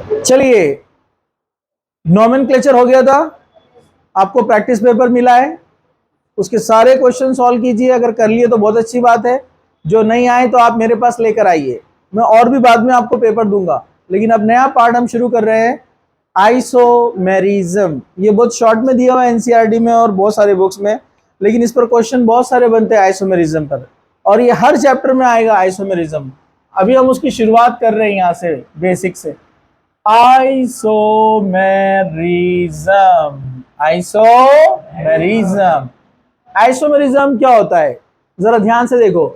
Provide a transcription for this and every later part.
चलिए, नोमेनक्लेचर हो गया था, आपको प्रैक्टिस पेपर मिला है, उसके सारे क्वेश्चन सॉल्व कीजिए। अगर कर लिए तो बहुत अच्छी बात है, जो नहीं आए तो आप मेरे पास लेकर आइए, मैं और भी बाद में आपको पेपर दूंगा। लेकिन अब नया पार्ट हम शुरू कर रहे हैं, आइसोमेरिज्म। ये बहुत शॉर्ट में दिया हुआ है एनसीईआरटी में और बहुत सारे बुक्स में, लेकिन इस पर क्वेश्चन बहुत सारे बनते हैं आइसोमेरिज्म पर, और ये हर चैप्टर में आएगा आइसोमेरिज्म। अभी हम उसकी शुरुआत कर रहे हैं यहाँ से, बेसिक से। आइसोमेरिज्म, आइसोमेरिज्म, आइसोमेरिज्म क्या होता है, जरा ध्यान से देखो।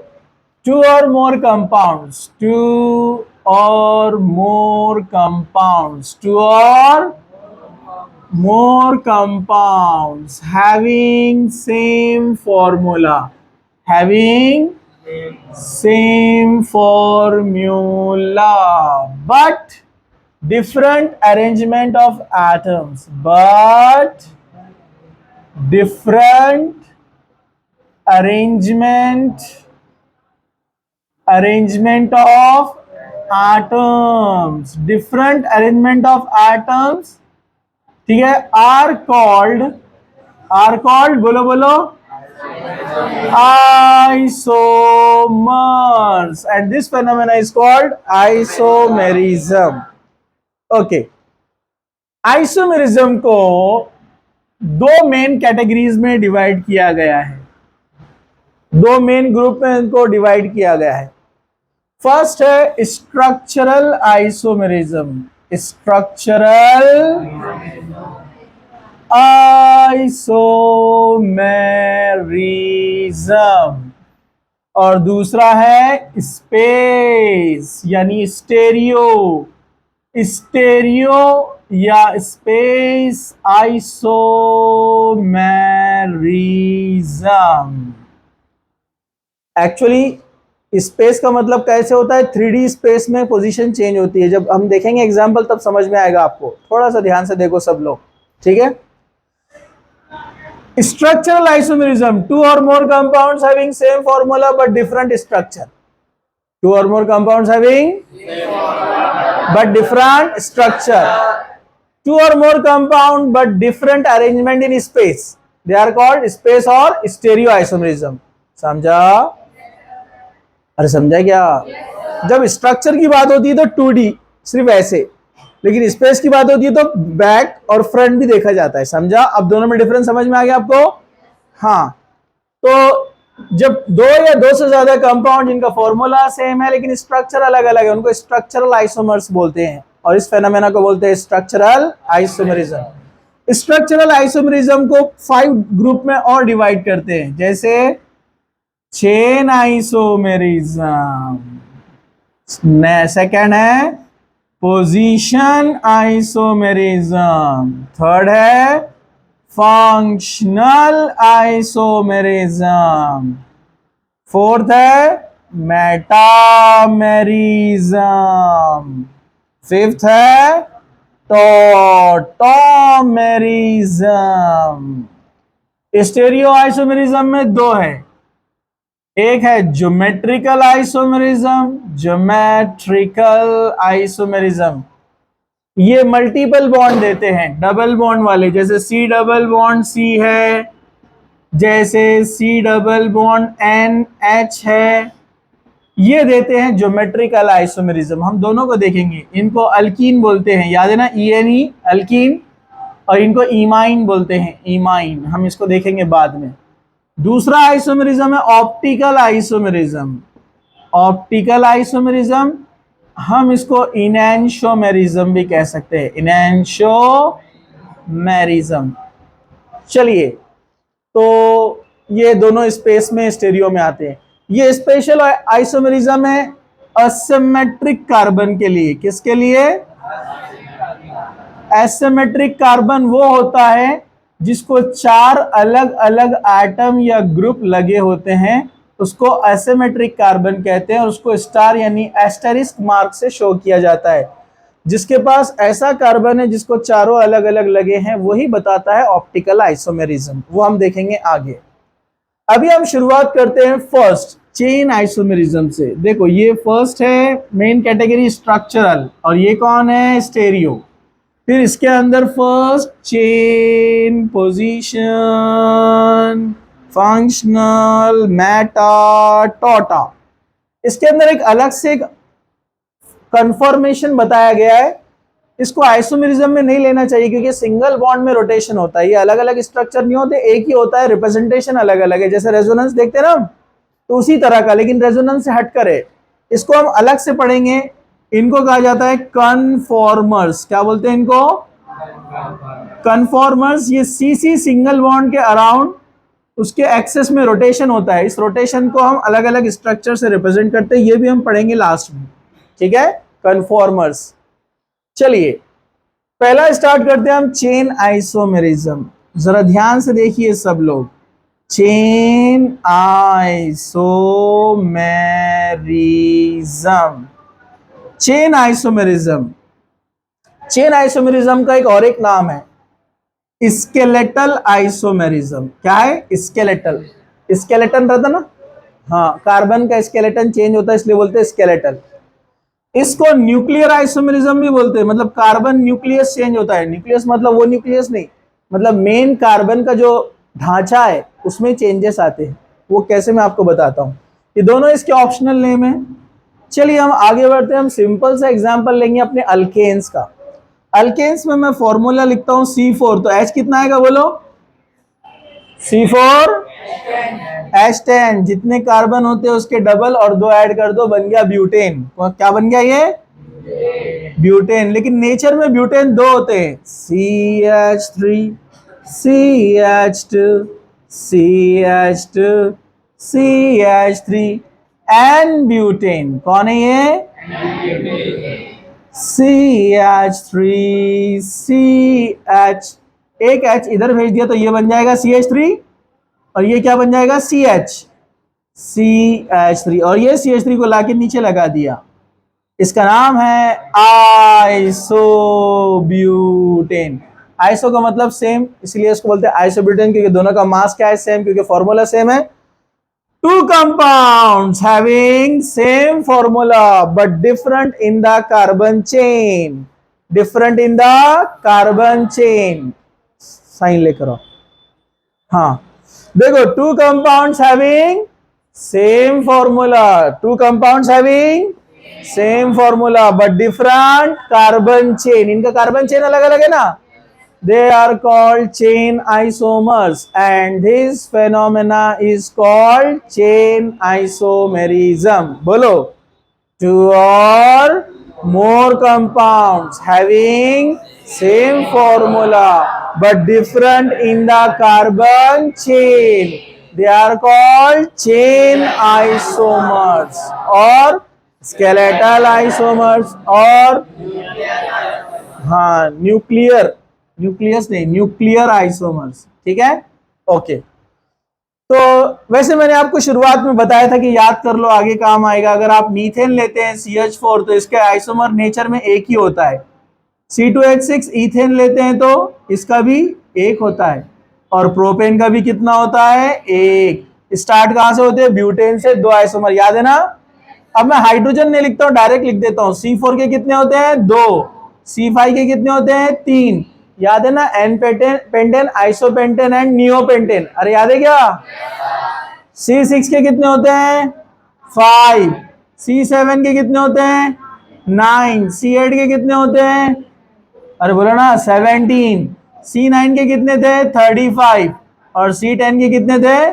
To or more compounds, to or more compounds, to और more compounds having same formula, having same formula but different arrangement of atoms, but different arrangement of atoms, different arrangement of atoms, ठीक है, are called बोलो बोलो, isomers, and this phenomena is called isomerism. Okay, isomerism को दो main categories में divide किया गया है, दो मेन ग्रुप में इनको डिवाइड किया गया है। फर्स्ट है स्ट्रक्चरल आइसोमेरिज्म, स्ट्रक्चरल आइसोमेरिज्म, और दूसरा है स्पेस यानी स्टेरियो, स्टेरियो या स्पेस आइसोमेरिज्म। एक्चुअली स्पेस का मतलब कैसे होता है, 3D स्पेस में पोजीशन चेंज होती है। जब हम देखेंगे एग्जांपल तब समझ में आएगा आपको, थोड़ा सा ध्यान से देखो सब लोग, ठीक है। Structural isomerism, two or more compounds having same formula but different structure, two or more compounds having but different structure, two or more compound but different arrangement in space, they are called space or stereo isomerism. समझा? अरे समझा क्या? जब structure की बात होती है तो 2D सिर्फ ऐसे, लेकिन स्पेस की बात होती है तो बैक और फ्रंट भी देखा जाता है। समझा? अब दोनों में डिफरेंस समझ में आ गया आपको? हाँ, तो जब दो या दो से ज्यादा कंपाउंड जिनका फॉर्मूला सेम है लेकिन स्ट्रक्चर अलग अलग है, उनको स्ट्रक्चरल आइसोमर्स बोलते हैं, और इस फेनोमेना को बोलते हैं स्ट्रक्चरल आइसोमेरिज्म। स्ट्रक्चरल आइसोमेरिज्म को 5 ग्रुप में और डिवाइड करते हैं, जैसे चेन आइसोमेरिज्म, सेकंड है पोजीशन आइसोमेरिज्म, थर्ड है फंक्शनल आइसोमेरिज्म, फोर्थ है मेटामेरिज्म, फिफ्थ है टॉटोमेरिज्म। स्टेरियो आइसोमेरिज्म में दो है, एक है ज्योमेट्रिकल आइसोमेरिज्म, ज्योमेट्रिकल आइसोमेरिज्म ये मल्टीपल बॉन्ड देते हैं, डबल बॉन्ड वाले, जैसे C डबल बॉन्ड C है, जैसे C डबल बॉन्ड NH है, ये देते हैं ज्योमेट्रिकल आइसोमेरिज्म। हम दोनों को देखेंगे, इनको अल्कीन बोलते हैं, याद है ना, ENE अल्कीन, और इनको इमाइन बोलते हैं, इमाइन, हम इसको देखेंगे बाद में। दूसरा आइसोमेरिज्म है ऑप्टिकल आइसोमेरिज्म, ऑप्टिकल आइसोमेरिज्म हम इसको इनैंशोमेरिज्म भी कह सकते हैं, इनैंशोमेरिज्म। चलिए, तो ये दोनों स्पेस में स्टेरियो में आते हैं। ये स्पेशल आइसोमेरिज्म है असिमेट्रिक कार्बन के लिए। किसके लिए? एसिमेट्रिक कार्बन वो होता है जिसको 4 अलग अलग एटम या ग्रुप लगे होते हैं, उसको एसिमेट्रिक कार्बन कहते हैं, और उसको स्टार यानी एस्टेरिस्क मार्क से शो किया जाता है। जिसके पास ऐसा कार्बन है जिसको चारों अलग अलग लगे हैं, वही बताता है ऑप्टिकल आइसोमेरिज्म, वो हम देखेंगे आगे। अभी हम शुरुआत करते हैं फर्स्ट चेन आइसोमेरिज्म से। देखो ये फर्स्ट है मेन कैटेगरी स्ट्रक्चरल, और ये कौन है, स्टेरियो। फिर इसके अंदर first chain, position, functional, meta, tauto. इसके अंदर एक अलग से कन्फॉर्मेशन बताया गया है, इसको आइसोमेरिज्म में नहीं लेना चाहिए क्योंकि सिंगल बॉन्ड में रोटेशन होता है। ये अलग अलग स्ट्रक्चर नहीं होते, एक ही होता है, रिप्रेजेंटेशन अलग अलग है। जैसे रेजोनेंस देखते हैं ना, तो उसी तरह का, लेकिन रेजोनेंस से हटकर है। इसको हम अलग से पढ़ेंगे। इनको कहा जाता है कन्फॉर्मर्स। क्या बोलते हैं इनको, कन्फॉर्मर्स। ये सी सिंगल बॉन्ड के अराउंड उसके एक्सेस में रोटेशन होता है। इस रोटेशन को हम अलग अलग स्ट्रक्चर से रिप्रेजेंट करते हैं, ये भी हम पढ़ेंगे लास्ट में, ठीक है, कन्फॉर्मर्स। चलिए पहला स्टार्ट करते हैं हम चेन आइसोमेरिज्म। जरा ध्यान से देखिए सब लोग, chain isomerism, chain isomerism. Chain isomerism का एक नाम है स्केलेटल आइसोमेरिज्म। क्या है, स्केलेटल। स्केलेटन रहता ना, हाँ, कार्बन का स्केलेटन चेंज होता है इसलिए बोलते हैं स्केलेटल। इसको न्यूक्लियर आइसोमेरिज्म भी बोलते हैं, मतलब कार्बन न्यूक्लियस चेंज होता है। न्यूक्लियस मतलब वो न्यूक्लियस नहीं, मतलब मेन कार्बन का जो ढांचा है उसमें चेंजेस आते हैं। वो कैसे मैं आपको बताता हूँ। ये दोनों इसके ऑप्शनल नेम है। चलिए हम आगे बढ़ते हैं। हम सिंपल सा एग्जांपल लेंगे अपने अल्केन्स का। अल्केन्स में मैं फॉर्मूला लिखता हूँ C4, तो H कितना आएगा बोलो, C4H10। जितने कार्बन होते हैं उसके डबल और 2 ऐड कर दो, बन गया ब्यूटेन। क्या बन गया ये, ब्यूटेन। लेकिन नेचर में ब्यूटेन 2 होते हैं, CH3, CH2, CH2, CH3 and butane. कौन है ये, CH3, CH, एक H इधर भेज दिया तो ये बन जाएगा CH3, और ये क्या बन जाएगा, CH3, और ये CH3 को लाके नीचे लगा दिया। इसका नाम है आइसोब्यूटेन। आइसो का मतलब सेम, इसलिए इसको बोलते हैं आइसोब्यूटेन, क्योंकि दोनों का मास क्या है, सेम, क्योंकि फॉर्मूला सेम है। Two compounds having same formula but different in the carbon chain. Different in the carbon chain. Sign लेकर आओ। हाँ देखो, two compounds having same formula. Two compounds having same formula but different carbon chain. इनका carbon chain अलग अलग है ना, they are called chain isomers, and this phenomena is called chain isomerism. बोलो, two or more compounds having same formula but different in the carbon chain, they are called chain isomers or skeletal isomers और हाँ nucleus नहीं, nuclear isomers. ठीक है, okay. तो वैसे मैंने आपको शुरुआत में बताया था कि याद कर लो, आगे काम आएगा। अगर आप मीथेन लेते हैं CH4 तो इसके आइसोमर नेचर में एक ही होता है। C2H6 ईथेन लेते हैं तो इसका भी एक होता है, और प्रोपेन का भी कितना होता है, एक। स्टार्ट कहां से होते हैं, ब्यूटेन से। 2 आइसोमर याद है ना। अब मैं हाइड्रोजन नहीं लिखता हूं, डायरेक्ट लिख देता हूं। C4 के कितने होते हैं, 2। C5 के कितने होते हैं, 3। याद है ना, n pentane, isopentane and neopentane. अरे याद है क्या। C6 के कितने होते हैं, 5। C7 के कितने होते हैं, 9। C8 के कितने होते हैं, अरे बोलो ना, 17। C9 के कितने थे, 35। और C10 के कितने थे,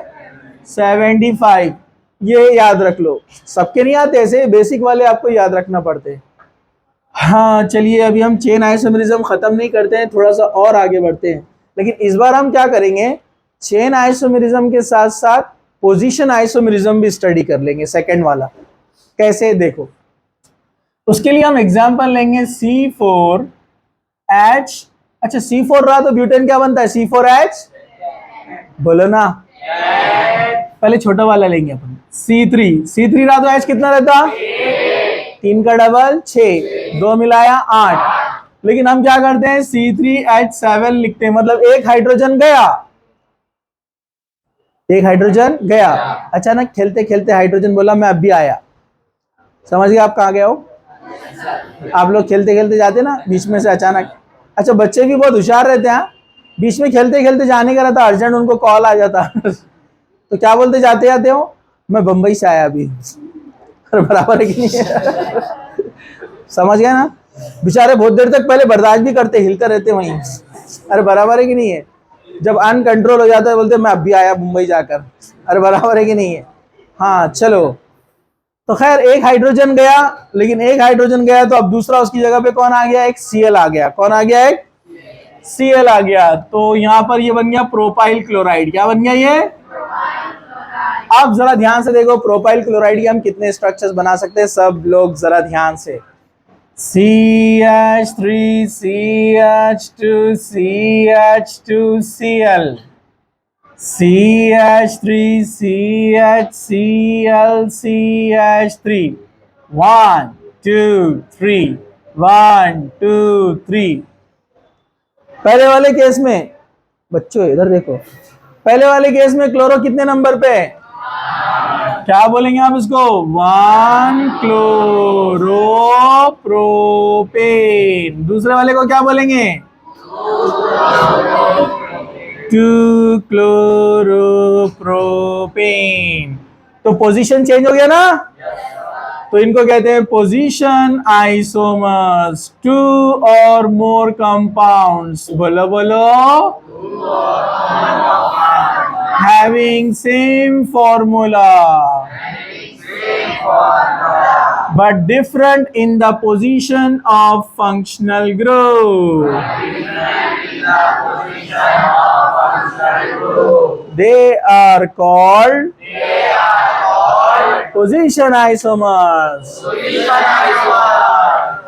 75। ये याद रख लो। सबके नहीं आते ऐसे, बेसिक वाले आपको याद रखना पड़ते हैं। हाँ चलिए, अभी हम चेन आइसोमेरिज्म खत्म नहीं करते हैं, थोड़ा सा और आगे बढ़ते हैं। लेकिन इस बार हम क्या करेंगे, चेन आइसोमेरिज्म के साथ साथ पोजीशन आइसोमेरिज्म भी स्टडी कर लेंगे, सेकंड वाला। कैसे, देखो उसके लिए हम एग्जांपल लेंगे C4H। अच्छा C4 रहा तो ब्यूटेन क्या बनता है, C4H, बोलो ना। पहले छोटा वाला लेंगे अपन, C3 रहा तो H कितना रहता, 3 का डबल 6, 2 मिलाया 8। लेकिन हम क्या करते हैं, C3H7 लिखते हैं, मतलब एक हाइड्रोजन गया। एक हाइड्रोजन गया, अचानक खेलते खेलते हाइड्रोजन बोला मैं अब भी आया। समझ गए आप कहाँ गए हो? आप लोग खेलते खेलते जाते ना बीच में से अचानक, अच्छा बच्चे भी बहुत होशियार रहते हैं, बीच में खेलते खेलते जाने का रहता, अर्जेंट उनको कॉल आ जाता तो क्या बोलते जाते जाते हो, मैं बंबई से आया अभी। बराबर है कि नहीं है? समझ गए ना? बेचारे बहुत देर तक पहले बर्दाश्त भी करते, हिलते रहते वहीं। अरे बराबर है कि नहीं है? जब अनकंट्रोल हो जाता है बोलते मैं अभी आया मुंबई जाकर। अरे बराबर है कि नहीं है? हाँ चलो, तो खैर एक हाइड्रोजन गया, लेकिन एक हाइड्रोजन गया तो अब दूसरा उसकी जगह पे कौन आ गया? एक Cl आ गया। कौन आ गया? एक Cl आ गया। तो यहां पर ये बन गया प्रोपाइल क्लोराइड। क्या बन गया ये? अब जरा ध्यान से देखो प्रोपाइल क्लोराइड के हम कितने स्ट्रक्चर्स बना सकते हैं, सब लोग जरा ध्यान से। CH3 CH2 CH2 Cl, CH3 CHCl CH3, 1 2 3, 1 2 3। पहले वाले केस में बच्चों इधर देखो, पहले वाले केस में क्लोरो कितने नंबर पे है? क्या बोलेंगे आप इसको? 1 क्लोरो प्रोपेन। दूसरे वाले को क्या बोलेंगे? 2 क्लोरो प्रोपेन। तो पोजीशन चेंज हो गया ना? तो इनको कहते हैं पोजीशन आइसोमर्स। 2 और मोर कंपाउंड्स, बोलो बोलो, having same formula but different in the position of functional group. They are called position isomers.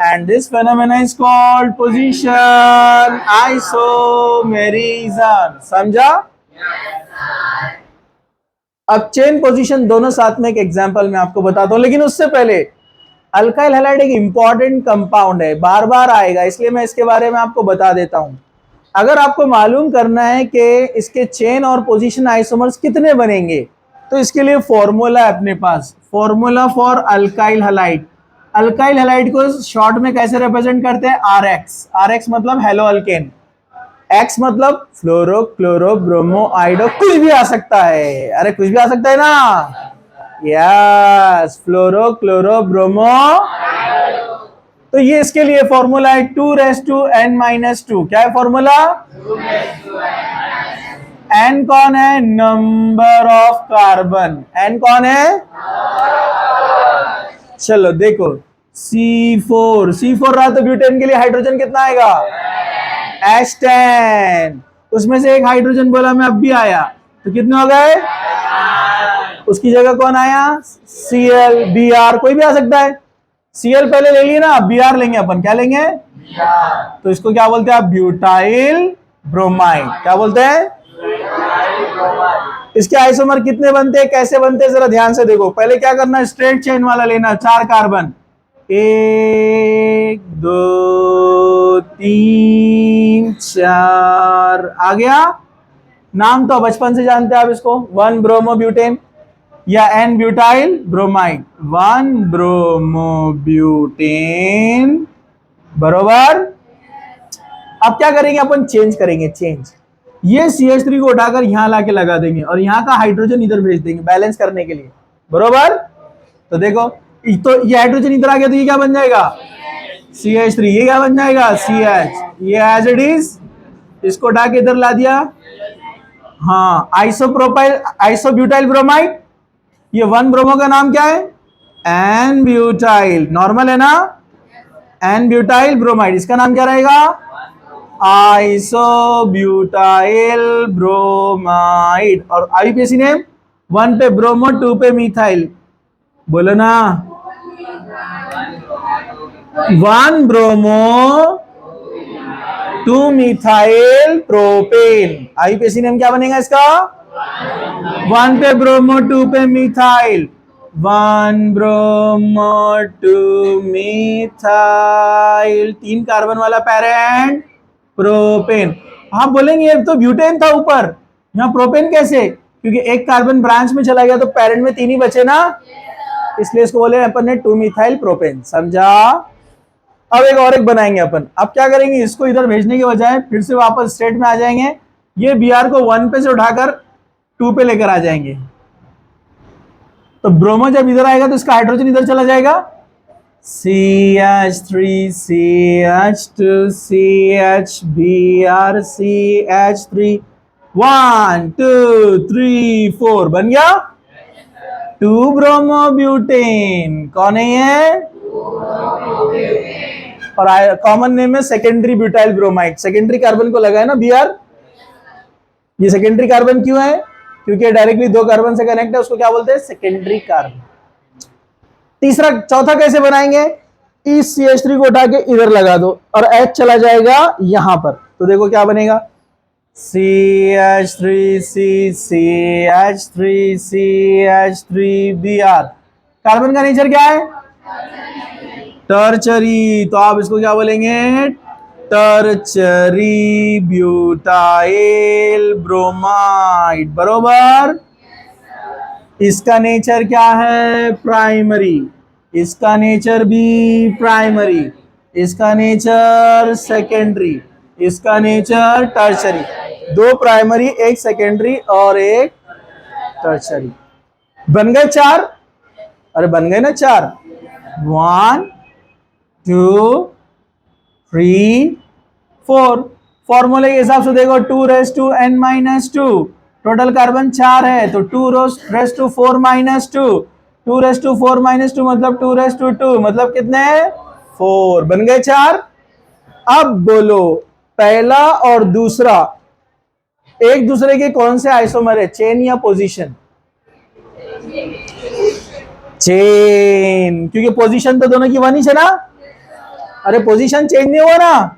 And this phenomena is called position isomerism. समझा? अब चेन पोजीशन दोनों साथ में एक एग्जांपल मैं आपको बताता हूं, लेकिन उससे पहले अल्काइल हैलाइड एक इंपॉर्टेंट कंपाउंड है, बार बार आएगा, इसलिए मैं इसके बारे में आपको बता देता हूं। अगर आपको मालूम करना है कि इसके चेन और पोजीशन आइसोमर्स कितने बनेंगे, तो इसके लिए फॉर्मूला है अपने पास, formula for alkyl halide. Alkyl halide को शॉर्ट में कैसे रिप्रेजेंट करते हैं? RX। RX मतलब हेलो अल्केन, X मतलब फ्लोरो क्लोरो ब्रोमो आइडो, कुछ भी आ सकता है। अरे कुछ भी आ सकता है ना? Yes, fluoro chloro bromo. तो ये इसके लिए फॉर्मूला है 2n-2। क्या है फॉर्मूला? n कौन है? Number of carbon. n कौन है? चलो देखो, C4 रहा तो ब्यूटेन के लिए हाइड्रोजन कितना आएगा? H10। उसमें से एक हाइड्रोजन बोला मैं अब भी आया, तो कितने हो गए? उसकी जगह कौन आया? Cl, Br, कोई भी आ सकता है। Cl पहले ले लिए ना, Br लेंगे अपन। क्या लेंगे? तो इसको क्या बोलते हैं आप? Butyl bromide. क्या बोलते हैं? इसके आइसोमर कितने बनते हैं, कैसे बनते हैं, जरा ध्यान से देखो। पहले क्या करना? स्ट्रेट चेन वाला लेना, 4 कार्बन, 1 2 3 4 आ गया। नाम तो बचपन से जानते हैं आप इसको, 1 ब्रोमोब्यूटेन या N ब्यूटाइल ब्रोमाइड। 1 ब्रोमोब्यूटेन, बरोबर। अब क्या करेंगे अपन? चेंज करेंगे, चेंज। ये CH3 को उठाकर यहां लाके लगा देंगे और यहां का हाइड्रोजन इधर भेज देंगे बैलेंस करने के लिए, बरोबर। तो देखो, तो ये हाइड्रोजन इधर आ गया तो ये क्या बन जाएगा? CH3। ये क्या बन जाएगा? CH। ये एज इट इज, इसको उठा के इधर ला दिया। हाँ, आइसोब्यूटाइल ब्रोमाइड। ये 1 ब्रोमो का नाम क्या है? N butyl. नॉर्मल है ना? N butyl bromide. इसका नाम क्या रहेगा? Isobutyl bromide. और आईपीएसी नेम, 1 पे ब्रोमो, 2 पे मिथाइल। बोलो ना, 1 bromo 2 methyl propane. IUPAC name क्या बनेगा इसका? 1 पे ब्रोमो, 2 पे मिथाइल, 1 ब्रोमो 2 मिथाइल, 3 कार्बन वाला पैरेंट प्रोपेन। आप बोलेंगे ये तो ब्यूटेन था ऊपर, यहाँ प्रोपेन कैसे? क्योंकि एक कार्बन ब्रांच में चला गया तो पेरेंट में 3 ही बचे ना, इसलिए इसको बोले अपन ने 2 मिथाइल प्रोपेन। समझा? अब एक बनाएंगे अपन। अब क्या करेंगे, इसको इधर भेजने के बजाय फिर से वापस स्टेट में आ जाएंगे, ये Br को 1 पे से उठाकर 2 पे लेकर आ जाएंगे। तो ब्रोमो जब इधर आएगा तो इसका हाइड्रोजन इधर चला जाएगा, CH3 CH2 CH Br CH3 1 2 3 4 बन गया 2 ब्रोमोब्यूटेन। कौन है ये? और कॉमन नेम है secondary butyl bromide. Secondary carbon को लगा है ना Br। ये सेकेंडरी कार्बन क्यों है? क्योंकि डायरेक्टली 2 कार्बन से कनेक्ट है, उसको क्या बोलते हैं? Secondary carbon. चौथा कैसे बनाएंगे? इस CH3 को उठा के इधर लगा दो और H चला जाएगा यहां पर, तो देखो क्या बनेगा, CH3C CH3 CH3 Br। Carbon का नेचर क्या है? टर्चरी। तो आप इसको क्या बोलेंगे? Tertiary butyl bromide. बरोबर। इसका नेचर क्या है? प्राइमरी। इसका नेचर भी प्राइमरी, इसका नेचर सेकेंडरी, इसका नेचर टर्चरी। 2 प्राइमरी, 1 सेकेंडरी और 1 टर्चरी। बन गए 4। अरे बन गए ना 4। 1 2 3 4। फॉर्मूले के हिसाब से देखो 2n-2, टोटल कार्बन 4 है तो 2^4-2, 2^4-2 मतलब 2^2 मतलब कितने? 4। बन गए 4। अब बोलो पहला और दूसरा एक दूसरे के कौन से आइसोमर है? चेन या पोजीशन? चेन, क्योंकि पोजीशन तो दोनों की 1 ही है ना। अरे पोजीशन चेंज नहीं हुआ ना।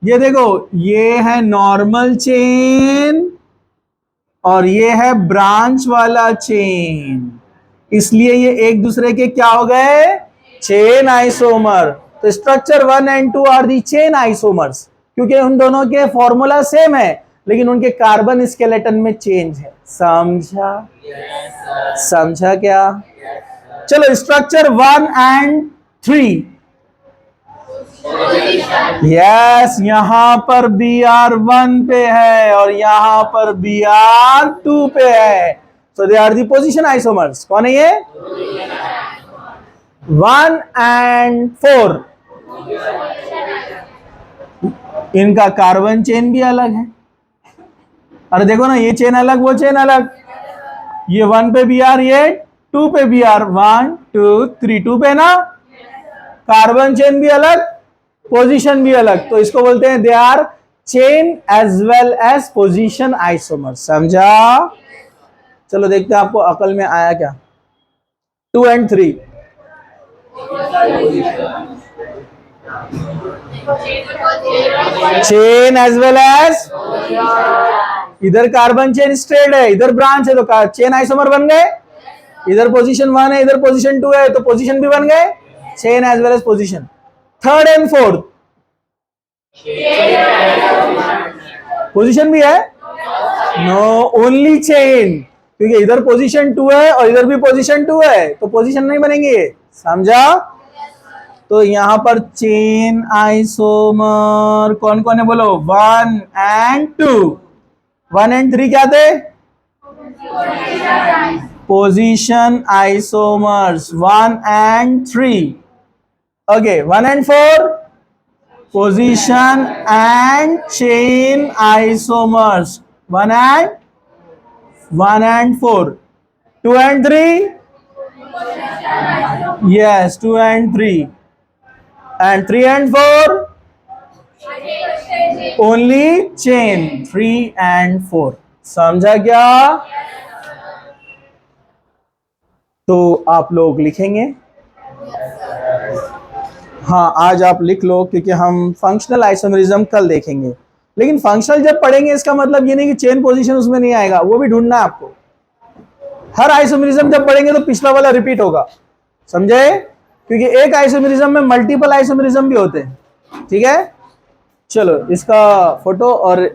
ये देखो, ये है नॉर्मल चेन और ये है ब्रांच वाला चेन, इसलिए ये एक दूसरे के क्या हो गए? Chain isomer. तो structure 1 and 2 are the chain isomers, क्योंकि उन दोनों के फॉर्मूला सेम है लेकिन उनके कार्बन स्केलेटन में चेंज है। समझा? समझा क्या? चलो स्ट्रक्चर 1 and 3। यस, यहां पर Br 1 पे है और यहां पर Br 2 पे है, so they are the position isomers। कौन है ये? 1 and 4। इनका कार्बन चेन भी अलग है। अरे देखो ना, ये चेन अलग, वो चेन अलग। ये 1 पे Br, ये 2 पे Br। 1 2 3 2 पे ना। कार्बन चेन भी अलग, पोजीशन भी अलग, तो इसको बोलते हैं they are chain as well as position isomer. समझा? चलो देखते हैं आपको अकल में आया क्या। 2 and 3। Chain as well as, इधर कार्बन चेन स्ट्रेट है, इधर ब्रांच है, तो चेन आइसोमर बन गए। इधर पोजीशन 1 है, इधर पोजीशन 2 है, तो पोजीशन भी बन गए, chain as well as position. 3rd and 4th position भी है? नो, ओनली चेन, क्योंकि इधर पोजीशन 2 है और इधर भी पोजीशन 2 है, तो पोजीशन नहीं बनेंगे। समझा? तो यहां पर चेन आइसोमर कौन कौन है बोलो? 1 and 2। 1 and 3 क्या थे? Position isomers 1 and 3। Okay, 1 and 4 position and chain isomers 1 and 4। 2 and 3 yes, 2 and 3 and 3 and 4 only chain 3 and 4। समझा क्या? तो आप लोग लिखेंगे? हाँ, आज आप लिख लो, क्योंकि हम फंक्शनल आइसोमरिज्म कल देखेंगे। लेकिन फंक्शनल जब पढ़ेंगे इसका मतलब ये नहीं कि चेन पोजीशन उसमें नहीं आएगा, वो भी ढूंढना है आपको। हर आइसोमरिज्म जब पढ़ेंगे तो पिछला वाला रिपीट होगा। समझे? क्योंकि एक आइसोमरिज्म में मल्टीपल आइसोमरिज्म भी होते हैं। ठीक है, चलो इसका फोटो और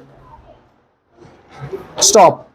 स्टॉप।